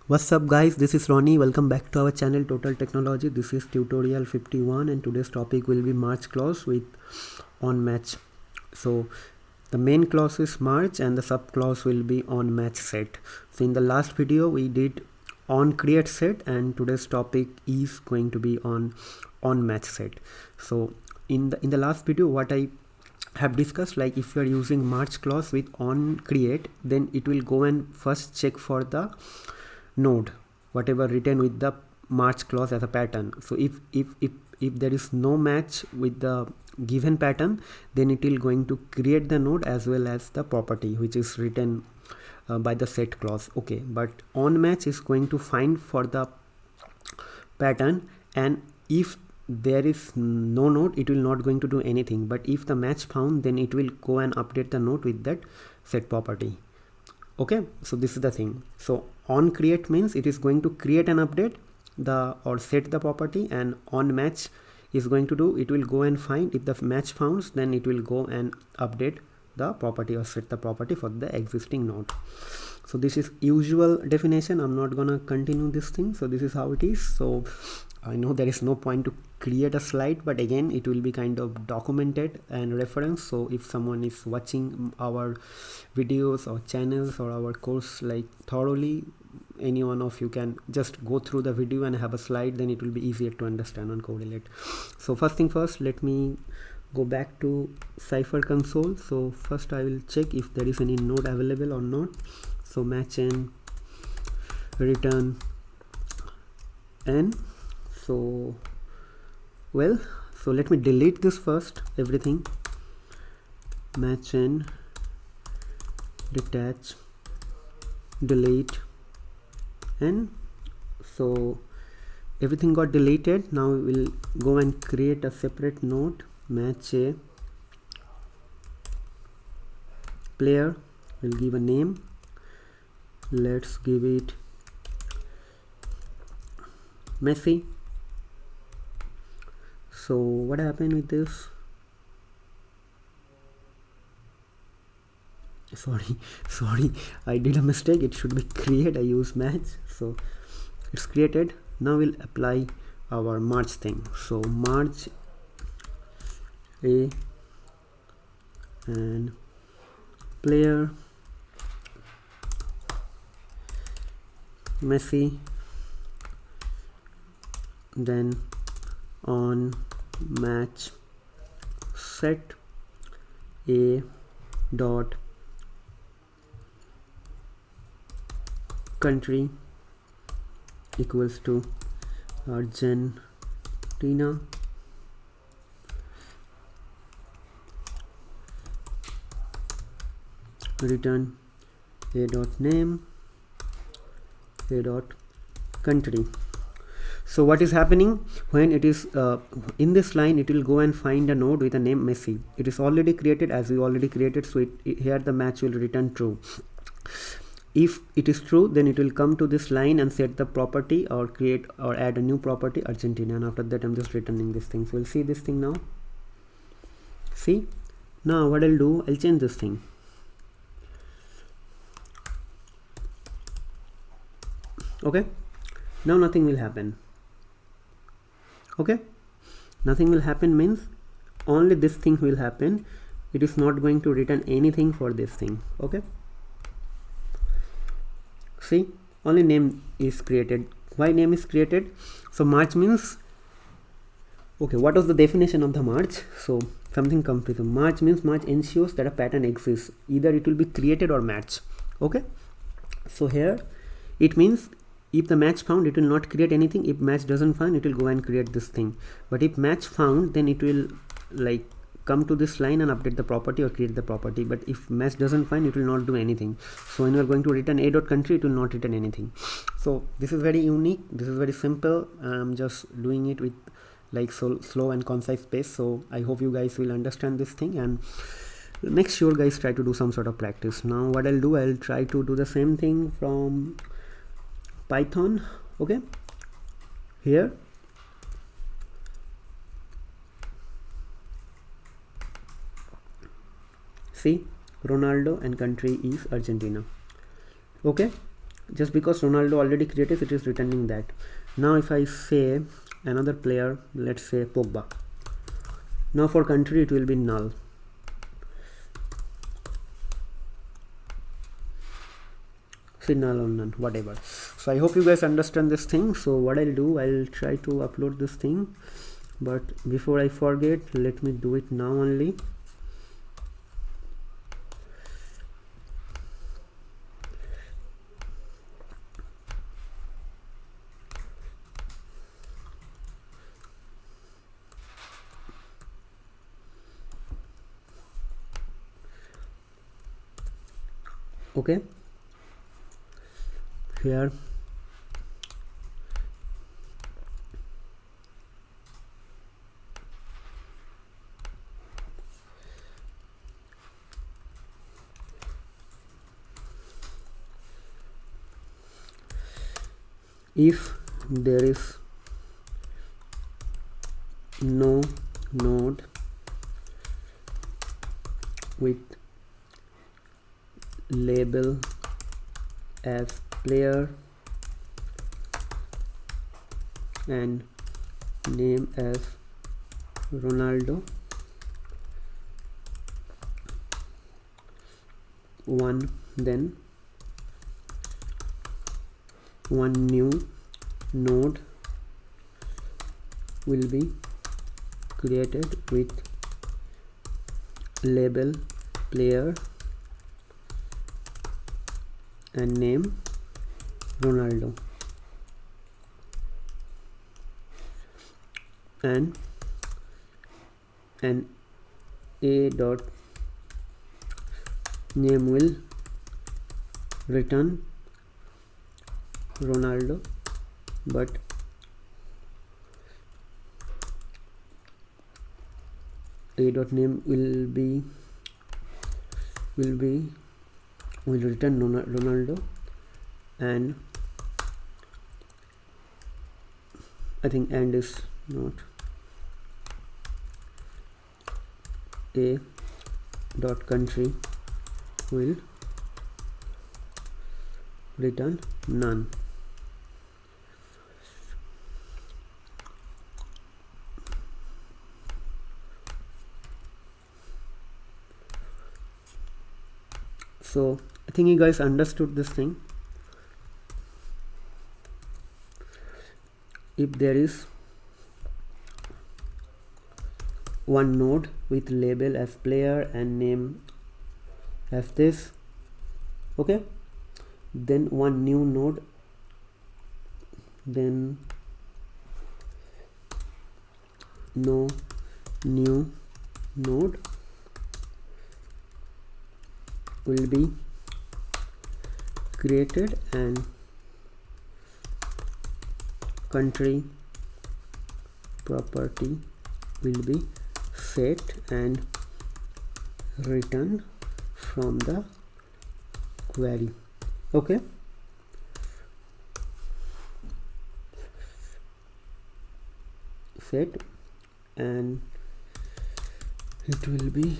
What's up guys, this is Ronnie. Welcome back to our channel Total Technology. This is tutorial 51 and today's topic will be merge clause with on match. So the main clause is merge and the sub clause will be on match set. So in the last video we did on create set and today's topic is going to be on match set. So in the last video what I have discussed, like if you are using merge clause with on create, then it will go and first check for the node whatever written with the merge clause as a pattern. So if there is no match with the given pattern, then it will going to create the node as well as the property which is written by the set clause. Okay, but on match is going to find for the pattern, and if there is no node it will not going to do anything, but if the match found, then it will go and update the node with that set property. Okay, so this is the thing. So on create means it is going to create an update or set the property, and on match is going to do, it will go and find if the match found, then it will go and update the property or set the property for the existing node. So this is usual definition. I'm not gonna continue this thing. So this is how it is. So I know there is no point to create a slide, but again it will be kind of documented and reference. So if someone is watching our videos or channels or our course like thoroughly, any one of you can just go through the video and have a slide, then it will be easier to understand and correlate. So first thing first, let me go back to CYPHER console. So first I will check if there is any node available or not. So match n return n. So let me delete this first, everything. Match n, detach, delete n. So everything got deleted. Now we will go and create a separate node, match a player. We'll give a name. Let's give it Messi. So what happened with this? Sorry, I did a mistake. It should be create. I use match. So it's created. Now we'll apply our merge thing. So merge a and player Messi, then on match set a dot country equals to Argentina, return a dot name, a dot country. So what is happening when it is in this line, it will go and find a node with a name Messi. It is already created, as we already created, so here the match will return true. If it is true, then it will come to this line and set the property or create or add a new property Argentina, and after that I'm just returning this thing. So we'll see this thing now. See, now what I'll do, I'll change this thing. Okay, now nothing will happen. Okay, nothing will happen means only this thing will happen. It is not going to return anything for this thing. Okay, see, only name is created. Why name is created? So merge means, okay, what was the definition of the merge? So something comes with merge means merge ensures that a pattern exists, either it will be created or match. Okay, so here it means if the match found, it will not create anything. If match doesn't find, it will go and create this thing. But if match found, then it will like come to this line and update the property or create the property. But if match doesn't find, it will not do anything. So when you are going to return a dot country, it will not return anything. So this is very unique. This is very simple. I'm just doing it with like so slow and concise pace. So I hope you guys will understand this thing, and make sure guys try to do some sort of practice. Now what I'll do, I'll try to do the same thing from Python. Okay, here see Ronaldo and country is Argentina. Okay, just because Ronaldo already created, it is returning that. Now if I say another player, let's say Pogba, now for country it will be null. See, null or none, whatever. So I hope you guys understand this thing. So what I'll do, I'll try to upload this thing, but before I forget, let me do it now only. Okay, here if there is no node with label as player and name as Ronaldo, then one new node will be created with label player and name Ronaldo, and an a dot name will return Ronaldo, but a dot name will return Ronaldo, and I think and is not a dot country will return none. So I think you guys understood this thing. If there is one node with label as player and name as this, okay, then one new node, then no new node will be created and country property will be set and return from the query. Okay, set and it will be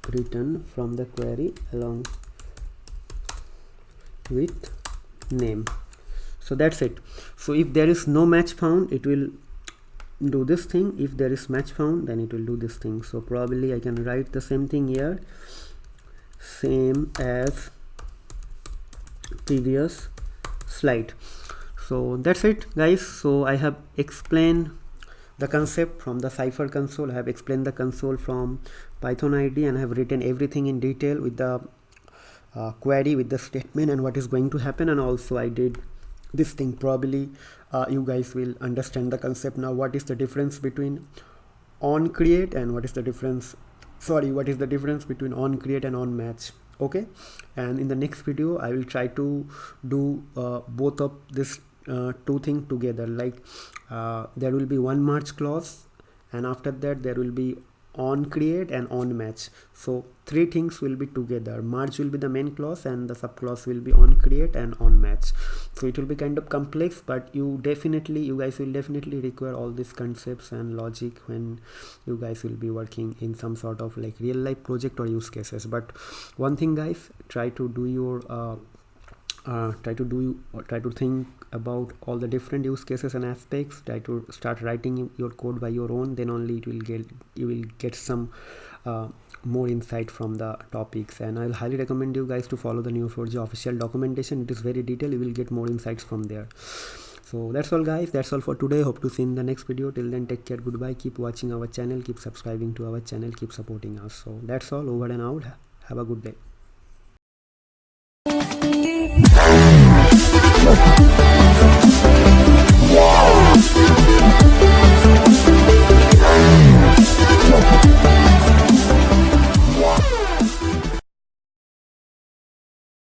written from the query along with name. So that's it. So if there is no match found, it will do this thing. If there is match found, then it will do this thing. So probably I can write the same thing here, same as previous slide. So that's it, guys. So I have explained the concept from the CYPHER console. I have explained the console from Python ID, and I have written everything in detail with the query, with the statement and what is going to happen. And also I did this thing. Probably you guys will understand the concept now. What is the difference between on create and what is the difference between on create and on match. Okay, and in the next video I will try to do both of this two things together. Like there will be one merge clause, and after that there will be on create and on match. So three things will be together. Merge will be the main clause and the subclause will be on create and on match. So it will be kind of complex, but you guys will definitely require all these concepts and logic when you guys will be working in some sort of like real life project or use cases. But one thing, guys, try to do your try to think about all the different use cases and aspects. Try to start writing your code by your own, then only you will get some more insight from the topics. And I'll highly recommend you guys to follow the Neo4j official documentation. It is very detailed. You will get more insights from there. So that's all guys, that's all for today. Hope to see you in the next video. Till then, take care, goodbye, keep watching our channel, keep subscribing to our channel, keep supporting us. So that's all, over and out. Have a good day.